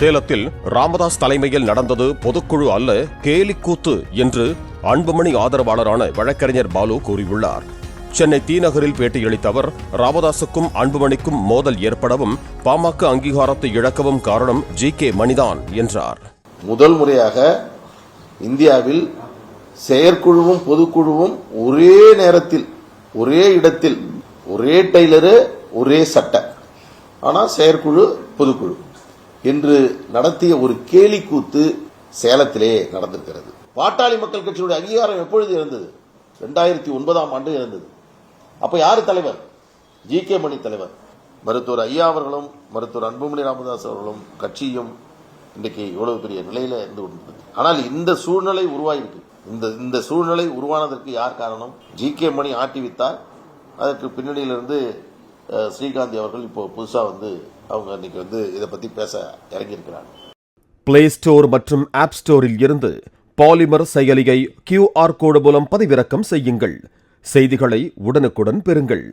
சேலத்தில் ராமதாஸ் தலைமையில் நடந்தது பொதுக்குழு அல்ல, கேலிக்கூத்து என்று அன்புமணி ஆதரவாளரான வழக்கறிஞர் பாலு கூறியுள்ளார். சென்னை தீநகரில் பேட்டியளித்த அவர், ராமதாசுக்கும் அன்புமணிக்கும் மோதல் ஏற்படவும் பாமக அங்கீகாரத்தை இழக்கவும் காரணம் ஜி.கே. மணிதான் என்றார். முதல் முறையாக இந்தியாவில் செயற்குழுவும் பொதுக்குழுவும் ஒரே நேரத்தில், ஒரே இடத்தில், ஒரே டெய்லரு, ஒரே சட்டை, ஆனால் செயற்குழு பொதுக்குழு என்று நடத்திய ஒரு கேலிக்கூத்து சேலத்திலே நடந்திருக்கிறது. பாட்டாளி மக்கள் கட்சியுடைய அங்கீகாரம் எப்பொழுது இருந்தது? 2009 இருந்தது. அப்ப யாரு தலைவர்? ஜி.கே. மணி தலைவர். மருத்துவர் ஐயா அவர்களும் மருத்துவர் அன்புமணி ராமதாஸ் அவர்களும் கட்சியும் இன்றைக்கு இவ்வளவு பெரிய நிலையில இருந்து கொண்டிருந்தது. ஆனால் இந்த சூழ்நிலை உருவாயிருக்கு. இந்த சூழ்நிலை உருவானதற்கு யார் காரணம்? ஜி.கே. மணி ஆட்டிவித்தார். அதற்கு பின்னணியிலிருந்து ஸ்ரீகாந்த் அவர்கள் இப்போ புதுசா அவங்க இன்னைக்கு இதை பத்தி பேச இறங்கியிருக்கிறாங்க. பிளே ஸ்டோர் மற்றும் ஆப் ஸ்டோரில் இருந்து பாலிமர் செயலியை QR கோடு மூலம் பதிவிறக்கம் செய்யுங்கள். செய்திகளை உடனுக்குடன் பெறுங்கள்.